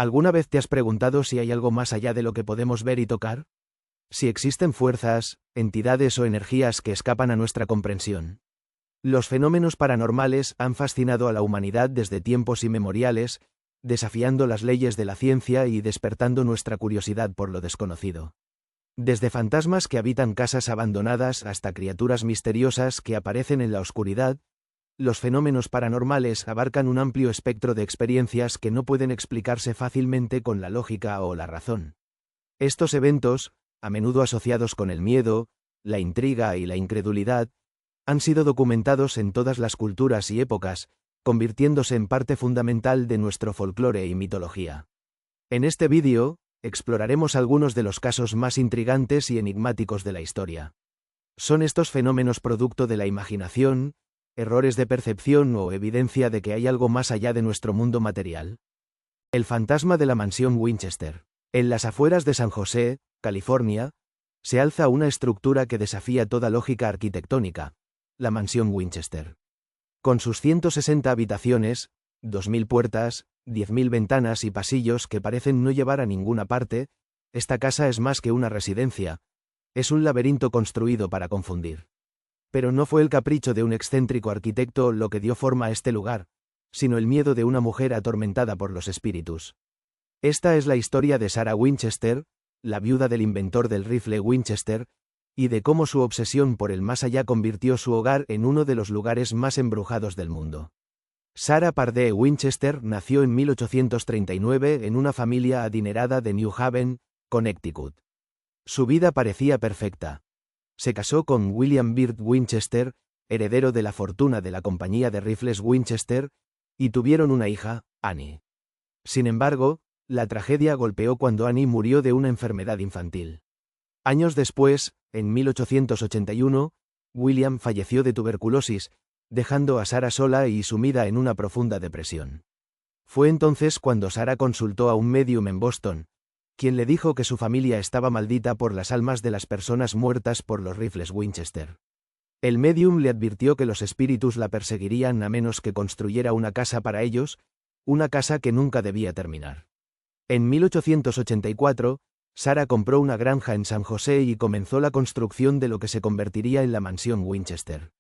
¿Alguna vez te has preguntado si hay algo más allá de lo que podemos ver y tocar? Si existen fuerzas, entidades o energías que escapan a nuestra comprensión. Los fenómenos paranormales han fascinado a la humanidad desde tiempos inmemoriales, desafiando las leyes de la ciencia y despertando nuestra curiosidad por lo desconocido. Desde fantasmas que habitan casas abandonadas hasta criaturas misteriosas que aparecen en la oscuridad, los fenómenos paranormales abarcan un amplio espectro de experiencias que no pueden explicarse fácilmente con la lógica o la razón. Estos eventos, a menudo asociados con el miedo, la intriga y la incredulidad, han sido documentados en todas las culturas y épocas, convirtiéndose en parte fundamental de nuestro folclore y mitología. En este vídeo, exploraremos algunos de los casos más intrigantes y enigmáticos de la historia. ¿Son estos fenómenos producto de la imaginación, errores de percepción o evidencia de que hay algo más allá de nuestro mundo material? El fantasma de la mansión Winchester. En las afueras de San José, California, se alza una estructura que desafía toda lógica arquitectónica, la mansión Winchester. Con sus 160 habitaciones, 2.000 puertas, 10.000 ventanas y pasillos que parecen no llevar a ninguna parte, esta casa es más que una residencia, es un laberinto construido para confundir. Pero no fue el capricho de un excéntrico arquitecto lo que dio forma a este lugar, sino el miedo de una mujer atormentada por los espíritus. Esta es la historia de Sarah Winchester, la viuda del inventor del rifle Winchester, y de cómo su obsesión por el más allá convirtió su hogar en uno de los lugares más embrujados del mundo. Sarah Pardee Winchester nació en 1839 en una familia adinerada de New Haven, Connecticut. Su vida parecía perfecta. Se casó con William Byrd Winchester, heredero de la fortuna de la compañía de rifles Winchester, y tuvieron una hija, Annie. Sin embargo, la tragedia golpeó cuando Annie murió de una enfermedad infantil. Años después, en 1881, William falleció de tuberculosis, dejando a Sarah sola y sumida en una profunda depresión. Fue entonces cuando Sarah consultó a un médium en Boston, quien le dijo que su familia estaba maldita por las almas de las personas muertas por los rifles Winchester. El médium le advirtió que los espíritus la perseguirían a menos que construyera una casa para ellos, una casa que nunca debía terminar. En 1884, Sarah compró una granja en San José y comenzó la construcción de lo que se convertiría en la mansión Winchester.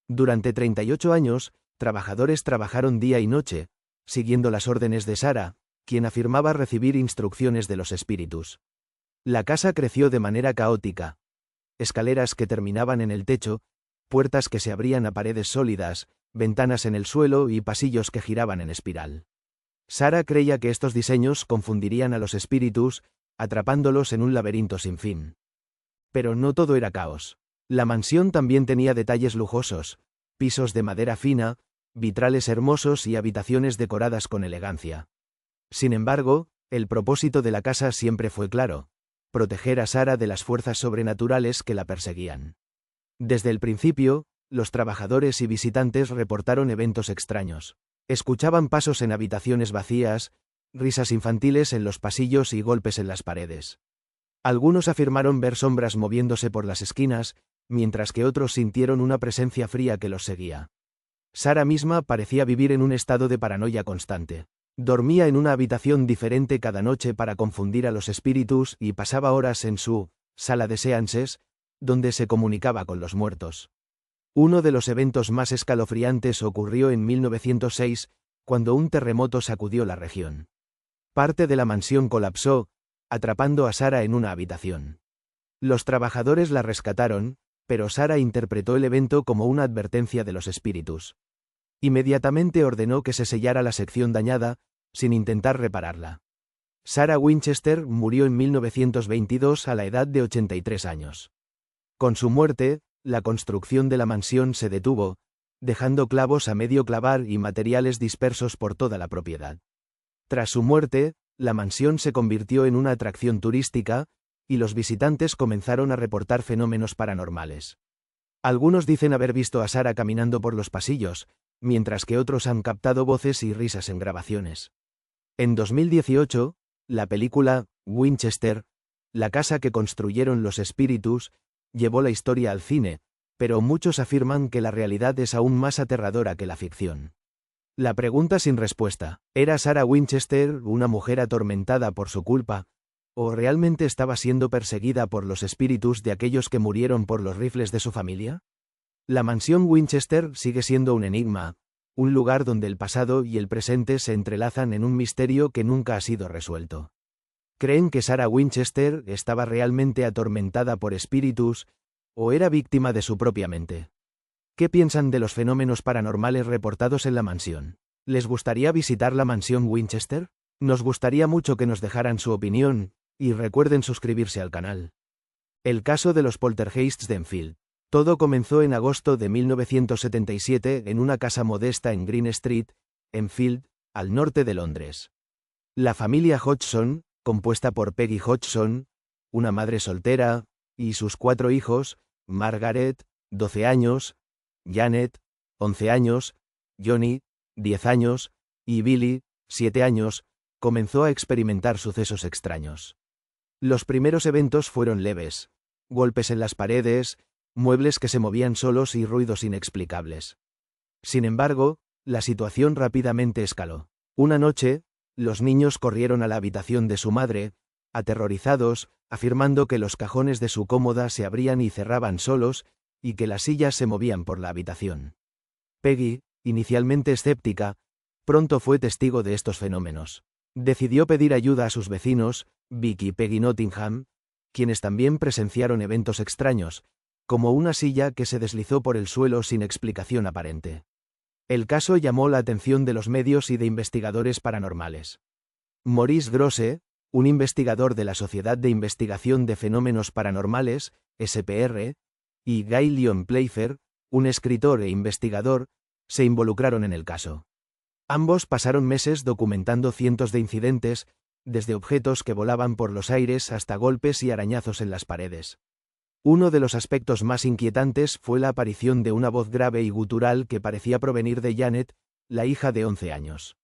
Durante 38 años, trabajadores trabajaron día y noche, siguiendo las órdenes de Sarah, quien afirmaba recibir instrucciones de los espíritus. La casa creció de manera caótica. Escaleras que terminaban en el techo, puertas que se abrían a paredes sólidas, ventanas en el suelo y pasillos que giraban en espiral. Sarah creía que estos diseños confundirían a los espíritus, atrapándolos en un laberinto sin fin. Pero no todo era caos. La mansión también tenía detalles lujosos, pisos de madera fina, vitrales hermosos y habitaciones decoradas con elegancia. Sin embargo, el propósito de la casa siempre fue claro: proteger a Sarah de las fuerzas sobrenaturales que la perseguían. Desde el principio, los trabajadores y visitantes reportaron eventos extraños. Escuchaban pasos en habitaciones vacías, risas infantiles en los pasillos y golpes en las paredes. Algunos afirmaron ver sombras moviéndose por las esquinas, mientras que otros sintieron una presencia fría que los seguía. Sarah misma parecía vivir en un estado de paranoia constante. Dormía en una habitación diferente cada noche para confundir a los espíritus y pasaba horas en su sala de séances, donde se comunicaba con los muertos. Uno de los eventos más escalofriantes ocurrió en 1906, cuando un terremoto sacudió la región. Parte de la mansión colapsó, atrapando a Sarah en una habitación. Los trabajadores la rescataron, pero Sarah interpretó el evento como una advertencia de los espíritus. Inmediatamente ordenó que se sellara la sección dañada, sin intentar repararla. Sarah Winchester murió en 1922 a la edad de 83 años. Con su muerte, la construcción de la mansión se detuvo, dejando clavos a medio clavar y materiales dispersos por toda la propiedad. Tras su muerte, la mansión se convirtió en una atracción turística, y los visitantes comenzaron a reportar fenómenos paranormales. Algunos dicen haber visto a Sarah caminando por los pasillos, mientras que otros han captado voces y risas en grabaciones. En 2018, la película Winchester, la casa que construyeron los espíritus, llevó la historia al cine, pero muchos afirman que la realidad es aún más aterradora que la ficción. La pregunta sin respuesta. ¿Era Sarah Winchester una mujer atormentada por su culpa? ¿O realmente estaba siendo perseguida por los espíritus de aquellos que murieron por los rifles de su familia? La mansión Winchester sigue siendo un enigma, un lugar donde el pasado y el presente se entrelazan en un misterio que nunca ha sido resuelto. ¿Creen que Sarah Winchester estaba realmente atormentada por espíritus, o era víctima de su propia mente? ¿Qué piensan de los fenómenos paranormales reportados en la mansión? ¿Les gustaría visitar la mansión Winchester? Nos gustaría mucho que nos dejaran su opinión, y recuerden suscribirse al canal. El caso de los poltergeists de Enfield. Todo comenzó en agosto de 1977 en una casa modesta en Green Street, Enfield, al norte de Londres. La familia Hodgson, compuesta por Peggy Hodgson, una madre soltera, y sus 4 hijos, Margaret, 12 años, Janet, 11 años, Johnny, 10 años, y Billy, 7 años, comenzó a experimentar sucesos extraños. Los primeros eventos fueron leves: golpes en las paredes, muebles que se movían solos y ruidos inexplicables. Sin embargo, la situación rápidamente escaló. Una noche, los niños corrieron a la habitación de su madre, aterrorizados, afirmando que los cajones de su cómoda se abrían y cerraban solos, y que las sillas se movían por la habitación. Peggy, inicialmente escéptica, pronto fue testigo de estos fenómenos. Decidió pedir ayuda a sus vecinos, Vic y Peggy Nottingham, quienes también presenciaron eventos extraños, como una silla que se deslizó por el suelo sin explicación aparente. El caso llamó la atención de los medios y de investigadores paranormales. Maurice Grosse, un investigador de la Sociedad de Investigación de Fenómenos Paranormales, SPR, y Guy Lyon Playfair, un escritor e investigador, se involucraron en el caso. Ambos pasaron meses documentando cientos de incidentes, desde objetos que volaban por los aires hasta golpes y arañazos en las paredes. Uno de los aspectos más inquietantes fue la aparición de una voz grave y gutural que parecía provenir de Janet, la hija de 11 años.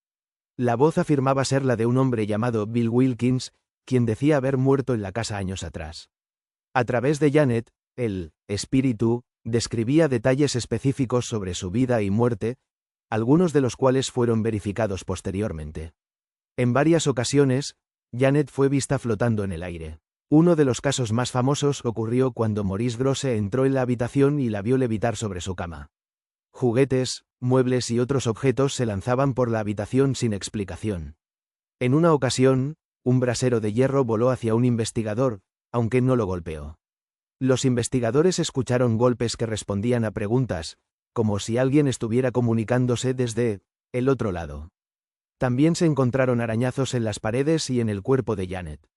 La voz afirmaba ser la de un hombre llamado Bill Wilkins, quien decía haber muerto en la casa años atrás. A través de Janet, el espíritu describía detalles específicos sobre su vida y muerte, algunos de los cuales fueron verificados posteriormente. En varias ocasiones, Janet fue vista flotando en el aire. Uno de los casos más famosos ocurrió cuando Maurice Grosse entró en la habitación y la vio levitar sobre su cama. Juguetes, muebles y otros objetos se lanzaban por la habitación sin explicación. En una ocasión, un brasero de hierro voló hacia un investigador, aunque no lo golpeó. Los investigadores escucharon golpes que respondían a preguntas, como si alguien estuviera comunicándose desde el otro lado. También se encontraron arañazos en las paredes y en el cuerpo de Janet.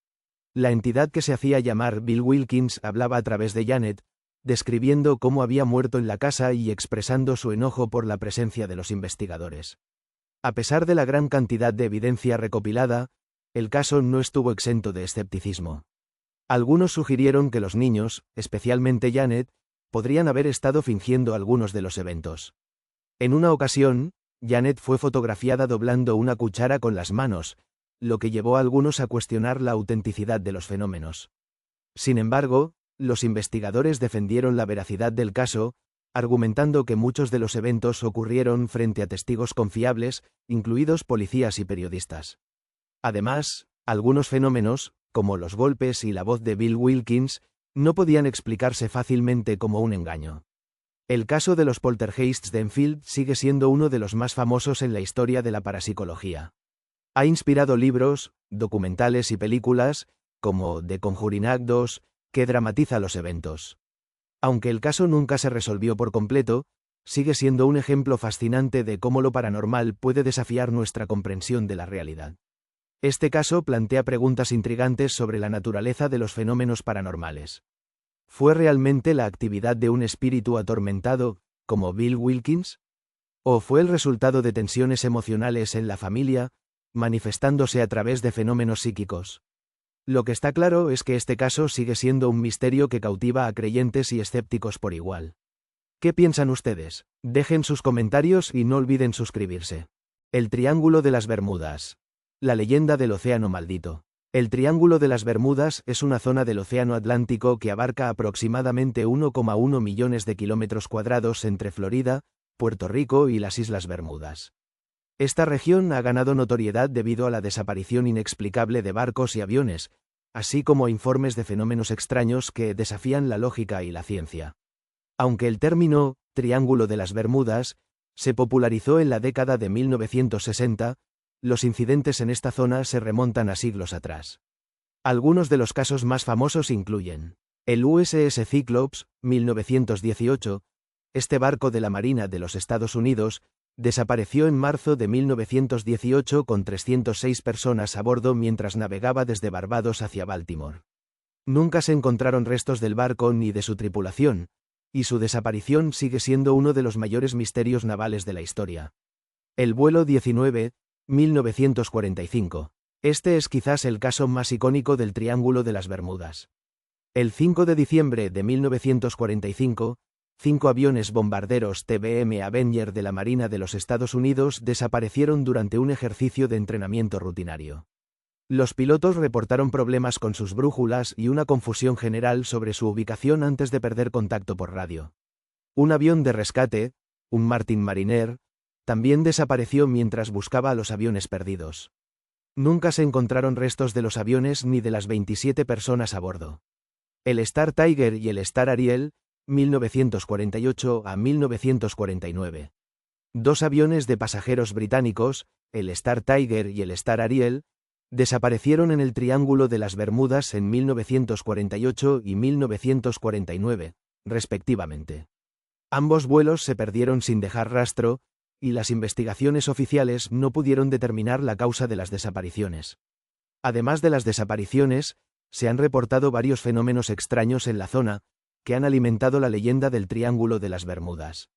La entidad que se hacía llamar Bill Wilkins hablaba a través de Janet, describiendo cómo había muerto en la casa y expresando su enojo por la presencia de los investigadores. A pesar de la gran cantidad de evidencia recopilada, el caso no estuvo exento de escepticismo. Algunos sugirieron que los niños, especialmente Janet, podrían haber estado fingiendo algunos de los eventos. En una ocasión, Janet fue fotografiada doblando una cuchara con las manos, lo que llevó a algunos a cuestionar la autenticidad de los fenómenos. Sin embargo, los investigadores defendieron la veracidad del caso, argumentando que muchos de los eventos ocurrieron frente a testigos confiables, incluidos policías y periodistas. Además, algunos fenómenos, como los golpes y la voz de Bill Wilkins, no podían explicarse fácilmente como un engaño. El caso de los poltergeists de Enfield sigue siendo uno de los más famosos en la historia de la parapsicología. Ha inspirado libros, documentales y películas, como The Conjuring Act II, que dramatiza los eventos. Aunque el caso nunca se resolvió por completo, sigue siendo un ejemplo fascinante de cómo lo paranormal puede desafiar nuestra comprensión de la realidad. Este caso plantea preguntas intrigantes sobre la naturaleza de los fenómenos paranormales. ¿Fue realmente la actividad de un espíritu atormentado, como Bill Wilkins? ¿O fue el resultado de tensiones emocionales en la familia, manifestándose a través de fenómenos psíquicos? Lo que está claro es que este caso sigue siendo un misterio que cautiva a creyentes y escépticos por igual. ¿Qué piensan ustedes? Dejen sus comentarios y no olviden suscribirse. El Triángulo de las Bermudas. La leyenda del Océano Maldito. El Triángulo de las Bermudas es una zona del Océano Atlántico que abarca aproximadamente 1,1 millones de kilómetros cuadrados entre Florida, Puerto Rico y las Islas Bermudas. Esta región ha ganado notoriedad debido a la desaparición inexplicable de barcos y aviones, así como informes de fenómenos extraños que desafían la lógica y la ciencia. Aunque el término Triángulo de las Bermudas se popularizó en la década de 1960, los incidentes en esta zona se remontan a siglos atrás. Algunos de los casos más famosos incluyen el USS Cyclops, 1918. Este barco de la Marina de los Estados Unidos desapareció en marzo de 1918 con 306 personas a bordo mientras navegaba desde Barbados hacia Baltimore. Nunca se encontraron restos del barco ni de su tripulación, y su desaparición sigue siendo uno de los mayores misterios navales de la historia. El vuelo 19, 1945. Este es quizás el caso más icónico del Triángulo de las Bermudas. El 5 de diciembre de 1945, 5 aviones bombarderos TBM Avenger de la Marina de los Estados Unidos desaparecieron durante un ejercicio de entrenamiento rutinario. Los pilotos reportaron problemas con sus brújulas y una confusión general sobre su ubicación antes de perder contacto por radio. Un avión de rescate, un Martin Mariner, también desapareció mientras buscaba a los aviones perdidos. Nunca se encontraron restos de los aviones ni de las 27 personas a bordo. El Star Tiger y el Star Ariel, 1948 a 1949. Dos aviones de pasajeros británicos, el Star Tiger y el Star Ariel, desaparecieron en el Triángulo de las Bermudas en 1948 y 1949, respectivamente. Ambos vuelos se perdieron sin dejar rastro, y las investigaciones oficiales no pudieron determinar la causa de las desapariciones. Además de las desapariciones, se han reportado varios fenómenos extraños en la zona, que han alimentado la leyenda del Triángulo de las Bermudas.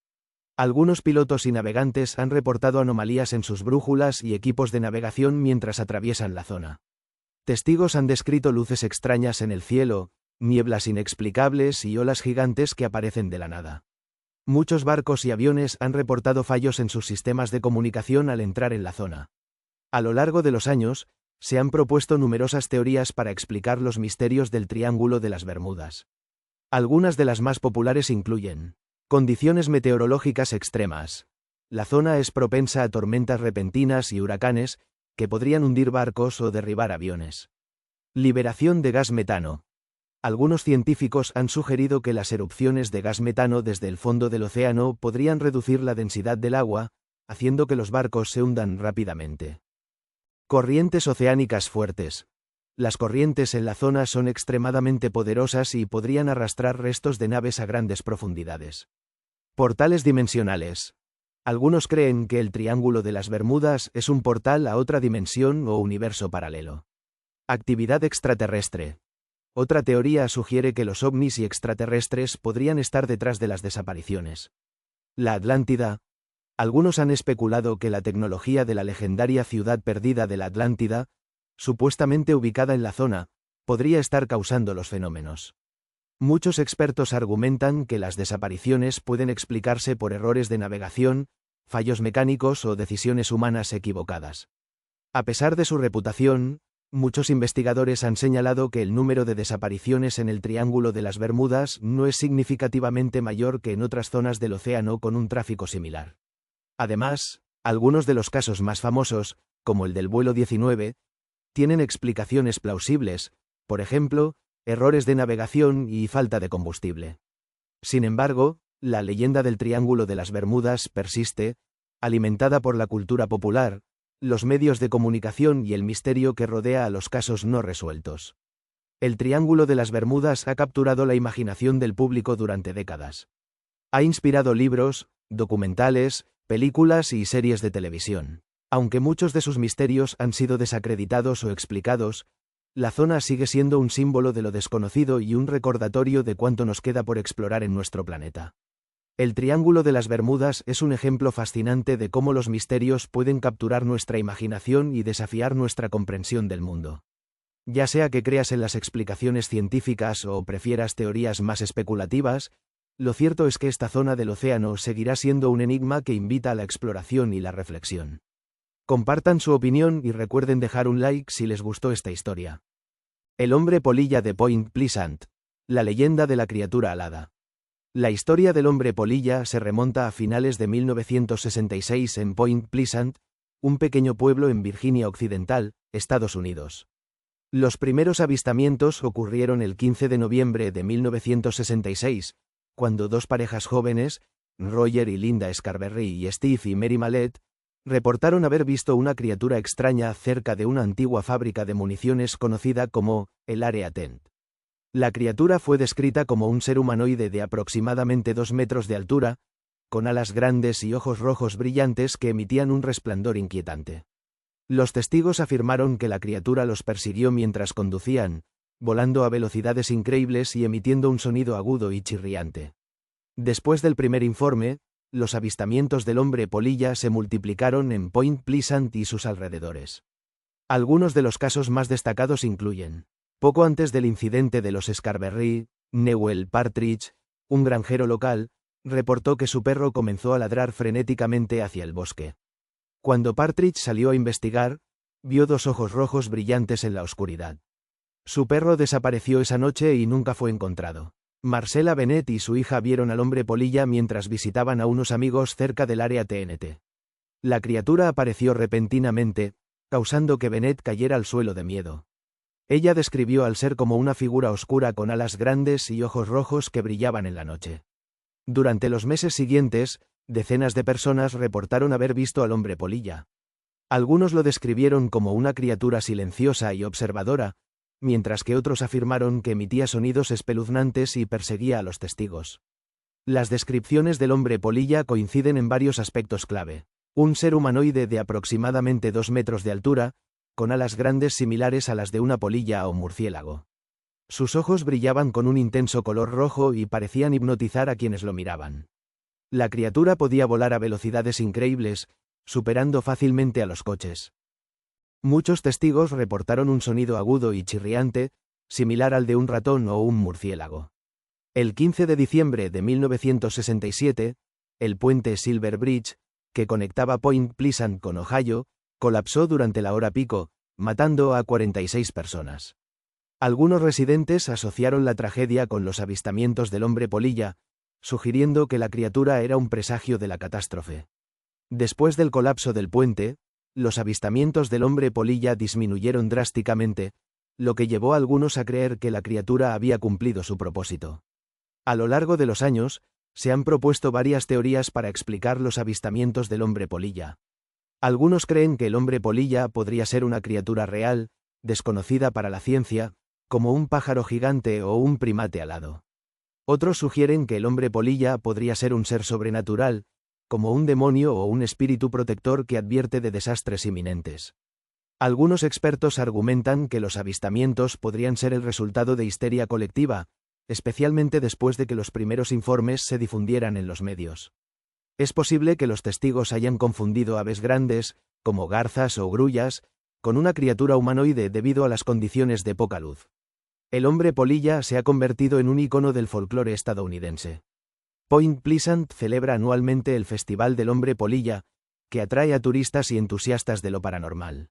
Algunos pilotos y navegantes han reportado anomalías en sus brújulas y equipos de navegación mientras atraviesan la zona. Testigos han descrito luces extrañas en el cielo, nieblas inexplicables y olas gigantes que aparecen de la nada. Muchos barcos y aviones han reportado fallos en sus sistemas de comunicación al entrar en la zona. A lo largo de los años, se han propuesto numerosas teorías para explicar los misterios del Triángulo de las Bermudas. Algunas de las más populares incluyen condiciones meteorológicas extremas. La zona es propensa a tormentas repentinas y huracanes, que podrían hundir barcos o derribar aviones. Liberación de gas metano. Algunos científicos han sugerido que las erupciones de gas metano desde el fondo del océano podrían reducir la densidad del agua, haciendo que los barcos se hundan rápidamente. Corrientes oceánicas fuertes. Las corrientes en la zona son extremadamente poderosas y podrían arrastrar restos de naves a grandes profundidades. Portales dimensionales. Algunos creen que el Triángulo de las Bermudas es un portal a otra dimensión o universo paralelo. Actividad extraterrestre. Otra teoría sugiere que los ovnis y extraterrestres podrían estar detrás de las desapariciones. La Atlántida. Algunos han especulado que la tecnología de la legendaria ciudad perdida de la Atlántida, supuestamente ubicada en la zona, podría estar causando los fenómenos. Muchos expertos argumentan que las desapariciones pueden explicarse por errores de navegación, fallos mecánicos o decisiones humanas equivocadas. A pesar de su reputación, muchos investigadores han señalado que el número de desapariciones en el Triángulo de las Bermudas no es significativamente mayor que en otras zonas del océano con un tráfico similar. Además, algunos de los casos más famosos, como el del vuelo 19, tienen explicaciones plausibles, por ejemplo, errores de navegación y falta de combustible. Sin embargo, la leyenda del Triángulo de las Bermudas persiste, alimentada por la cultura popular, los medios de comunicación y el misterio que rodea a los casos no resueltos. El Triángulo de las Bermudas ha capturado la imaginación del público durante décadas. Ha inspirado libros, documentales, películas y series de televisión. Aunque muchos de sus misterios han sido desacreditados o explicados, la zona sigue siendo un símbolo de lo desconocido y un recordatorio de cuánto nos queda por explorar en nuestro planeta. El Triángulo de las Bermudas es un ejemplo fascinante de cómo los misterios pueden capturar nuestra imaginación y desafiar nuestra comprensión del mundo. Ya sea que creas en las explicaciones científicas o prefieras teorías más especulativas, lo cierto es que esta zona del océano seguirá siendo un enigma que invita a la exploración y la reflexión. Compartan su opinión y recuerden dejar un like si les gustó esta historia. El hombre polilla de Point Pleasant. La leyenda de la criatura alada. La historia del hombre polilla se remonta a finales de 1966 en Point Pleasant, un pequeño pueblo en Virginia Occidental, Estados Unidos. Los primeros avistamientos ocurrieron el 15 de noviembre de 1966, cuando dos parejas jóvenes, Roger y Linda Scarberry y Steve y Mary Mallet, reportaron haber visto una criatura extraña cerca de una antigua fábrica de municiones conocida como el Área Tent. La criatura fue descrita como un ser humanoide de aproximadamente 2 metros de altura, con alas grandes y ojos rojos brillantes que emitían un resplandor inquietante. Los testigos afirmaron que la criatura los persiguió mientras conducían, volando a velocidades increíbles y emitiendo un sonido agudo y chirriante. Después del primer informe, los avistamientos del hombre polilla se multiplicaron en Point Pleasant y sus alrededores. Algunos de los casos más destacados incluyen: poco antes del incidente de los Scarberry, Newell Partridge, un granjero local, reportó que su perro comenzó a ladrar frenéticamente hacia el bosque. Cuando Partridge salió a investigar, vio 2 ojos rojos brillantes en la oscuridad. Su perro desapareció esa noche y nunca fue encontrado. Marcella Bennett y su hija vieron al hombre polilla mientras visitaban a unos amigos cerca del área TNT. La criatura apareció repentinamente, causando que Bennett cayera al suelo de miedo. Ella describió al ser como una figura oscura con alas grandes y ojos rojos que brillaban en la noche. Durante los meses siguientes, decenas de personas reportaron haber visto al hombre polilla. Algunos lo describieron como una criatura silenciosa y observadora, mientras que otros afirmaron que emitía sonidos espeluznantes y perseguía a los testigos. Las descripciones del hombre polilla coinciden en varios aspectos clave. Un ser humanoide de aproximadamente 2 metros de altura, con alas grandes similares a las de una polilla o murciélago. Sus ojos brillaban con un intenso color rojo y parecían hipnotizar a quienes lo miraban. La criatura podía volar a velocidades increíbles, superando fácilmente a los coches. Muchos testigos reportaron un sonido agudo y chirriante, similar al de un ratón o un murciélago. El 15 de diciembre de 1967, el puente Silver Bridge, que conectaba Point Pleasant con Ohio, colapsó durante la hora pico, matando a 46 personas. Algunos residentes asociaron la tragedia con los avistamientos del hombre polilla, sugiriendo que la criatura era un presagio de la catástrofe. Después del colapso del puente, los avistamientos del hombre polilla disminuyeron drásticamente, lo que llevó a algunos a creer que la criatura había cumplido su propósito. A lo largo de los años, se han propuesto varias teorías para explicar los avistamientos del hombre polilla. Algunos creen que el hombre polilla podría ser una criatura real, desconocida para la ciencia, como un pájaro gigante o un primate alado. Otros sugieren que el hombre polilla podría ser un ser sobrenatural, como un demonio o un espíritu protector que advierte de desastres inminentes. Algunos expertos argumentan que los avistamientos podrían ser el resultado de histeria colectiva, especialmente después de que los primeros informes se difundieran en los medios. Es posible que los testigos hayan confundido aves grandes, como garzas o grullas, con una criatura humanoide debido a las condiciones de poca luz. El hombre polilla se ha convertido en un icono del folclore estadounidense. Point Pleasant celebra anualmente el Festival del Hombre Polilla, que atrae a turistas y entusiastas de lo paranormal.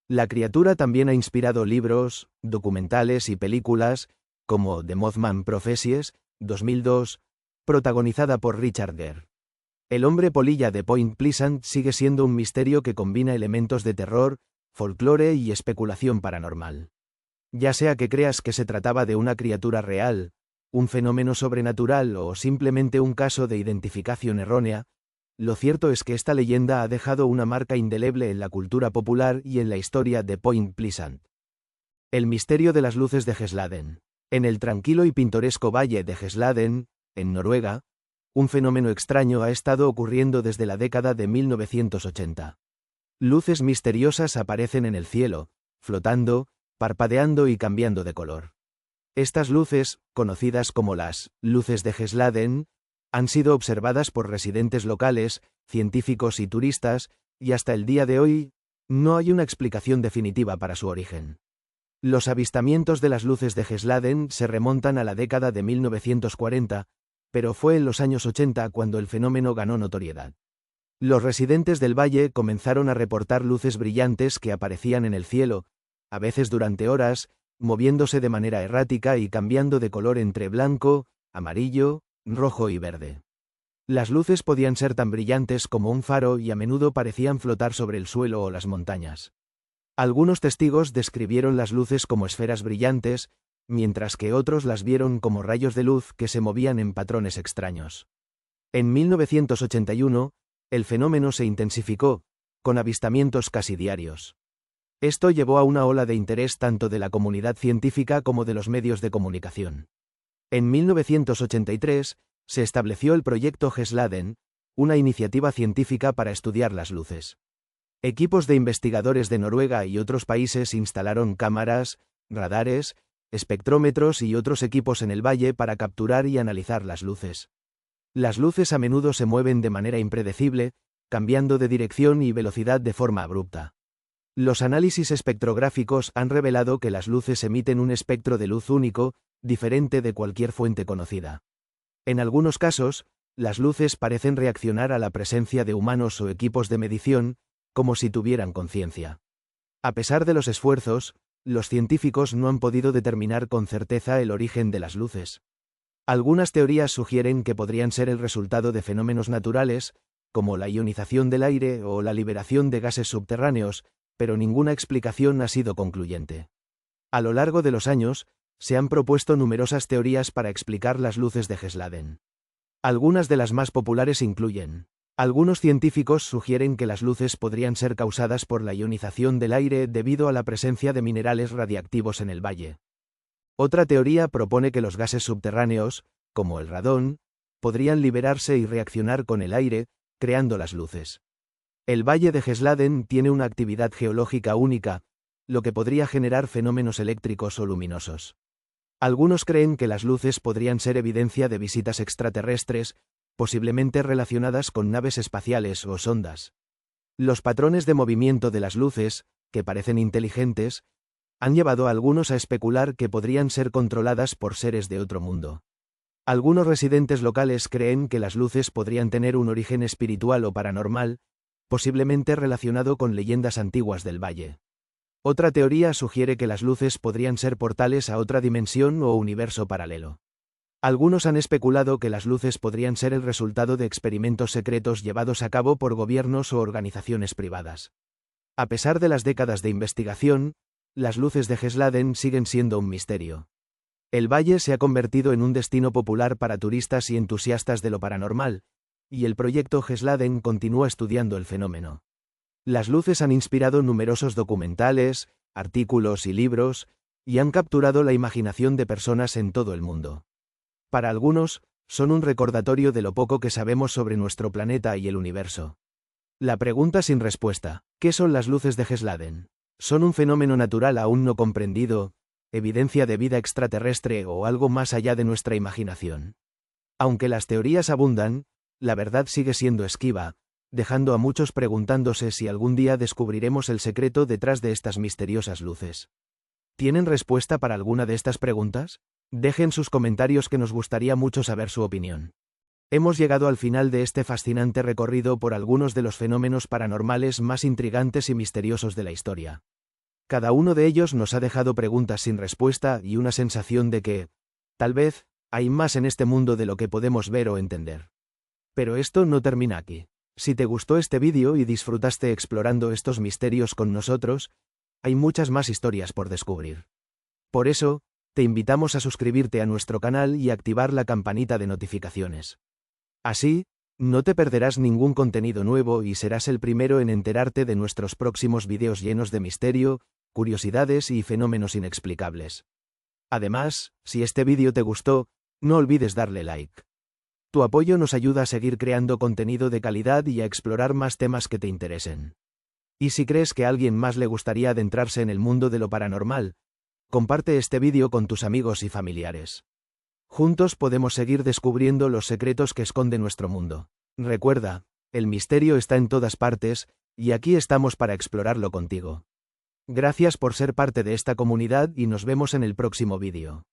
La criatura también ha inspirado libros, documentales y películas, como The Mothman Prophecies, 2002, protagonizada por Richard Gere. El hombre polilla de Point Pleasant sigue siendo un misterio que combina elementos de terror, folclore y especulación paranormal. Ya sea que creas que se trataba de una criatura real, un fenómeno sobrenatural o simplemente un caso de identificación errónea, lo cierto es que esta leyenda ha dejado una marca indeleble en la cultura popular y en la historia de Point Pleasant. El misterio de las luces de Hesladen. En el tranquilo y pintoresco valle de Hesladen, en Noruega, un fenómeno extraño ha estado ocurriendo desde la década de 1980. Luces misteriosas aparecen en el cielo, flotando, parpadeando y cambiando de color. Estas luces, conocidas como las luces de Hesladen, han sido observadas por residentes locales, científicos y turistas, y hasta el día de hoy, no hay una explicación definitiva para su origen. Los avistamientos de las luces de Hesladen se remontan a la década de 1940, pero fue en los años 80 cuando el fenómeno ganó notoriedad. Los residentes del valle comenzaron a reportar luces brillantes que aparecían en el cielo, a veces durante horas, moviéndose de manera errática y cambiando de color entre blanco, amarillo, rojo y verde. Las luces podían ser tan brillantes como un faro y a menudo parecían flotar sobre el suelo o las montañas. Algunos testigos describieron las luces como esferas brillantes, mientras que otros las vieron como rayos de luz que se movían en patrones extraños. En 1981, el fenómeno se intensificó, con avistamientos casi diarios. Esto llevó a una ola de interés tanto de la comunidad científica como de los medios de comunicación. En 1983, se estableció el proyecto Hesladen, una iniciativa científica para estudiar las luces. Equipos de investigadores de Noruega y otros países instalaron cámaras, radares, espectrómetros y otros equipos en el valle para capturar y analizar las luces. Las luces a menudo se mueven de manera impredecible, cambiando de dirección y velocidad de forma abrupta. Los análisis espectrográficos han revelado que las luces emiten un espectro de luz único, diferente de cualquier fuente conocida. En algunos casos, las luces parecen reaccionar a la presencia de humanos o equipos de medición, como si tuvieran conciencia. A pesar de los esfuerzos, los científicos no han podido determinar con certeza el origen de las luces. Algunas teorías sugieren que podrían ser el resultado de fenómenos naturales, como la ionización del aire o la liberación de gases subterráneos, pero ninguna explicación ha sido concluyente. A lo largo de los años, se han propuesto numerosas teorías para explicar las luces de Hesladen. Algunas de las más populares incluyen: algunos científicos sugieren que las luces podrían ser causadas por la ionización del aire debido a la presencia de minerales radiactivos en el valle. Otra teoría propone que los gases subterráneos, como el radón, podrían liberarse y reaccionar con el aire, creando las luces. El valle de Hesladen tiene una actividad geológica única, lo que podría generar fenómenos eléctricos o luminosos. Algunos creen que las luces podrían ser evidencia de visitas extraterrestres, posiblemente relacionadas con naves espaciales o sondas. Los patrones de movimiento de las luces, que parecen inteligentes, han llevado a algunos a especular que podrían ser controladas por seres de otro mundo. Algunos residentes locales creen que las luces podrían tener un origen espiritual o paranormal, posiblemente relacionado con leyendas antiguas del valle. Otra teoría sugiere que las luces podrían ser portales a otra dimensión o universo paralelo. Algunos han especulado que las luces podrían ser el resultado de experimentos secretos llevados a cabo por gobiernos o organizaciones privadas. A pesar de las décadas de investigación, las luces de Hesladen siguen siendo un misterio. El valle se ha convertido en un destino popular para turistas y entusiastas de lo paranormal, y el proyecto Hesladen continúa estudiando el fenómeno. Las luces han inspirado numerosos documentales, artículos y libros, y han capturado la imaginación de personas en todo el mundo. Para algunos, son un recordatorio de lo poco que sabemos sobre nuestro planeta y el universo. La pregunta sin respuesta: ¿qué son las luces de Hesladen? ¿Son un fenómeno natural aún no comprendido, evidencia de vida extraterrestre o algo más allá de nuestra imaginación? Aunque las teorías abundan, la verdad sigue siendo esquiva, dejando a muchos preguntándose si algún día descubriremos el secreto detrás de estas misteriosas luces. ¿Tienen respuesta para alguna de estas preguntas? Dejen sus comentarios, que nos gustaría mucho saber su opinión. Hemos llegado al final de este fascinante recorrido por algunos de los fenómenos paranormales más intrigantes y misteriosos de la historia. Cada uno de ellos nos ha dejado preguntas sin respuesta y una sensación de que, tal vez, hay más en este mundo de lo que podemos ver o entender. Pero esto no termina aquí. Si te gustó este vídeo y disfrutaste explorando estos misterios con nosotros, hay muchas más historias por descubrir. Por eso, te invitamos a suscribirte a nuestro canal y activar la campanita de notificaciones. Así, no te perderás ningún contenido nuevo y serás el primero en enterarte de nuestros próximos vídeos llenos de misterio, curiosidades y fenómenos inexplicables. Además, si este vídeo te gustó, no olvides darle like. Tu apoyo nos ayuda a seguir creando contenido de calidad y a explorar más temas que te interesen. Y si crees que a alguien más le gustaría adentrarse en el mundo de lo paranormal, comparte este vídeo con tus amigos y familiares. Juntos podemos seguir descubriendo los secretos que esconde nuestro mundo. Recuerda, el misterio está en todas partes, y aquí estamos para explorarlo contigo. Gracias por ser parte de esta comunidad y nos vemos en el próximo vídeo.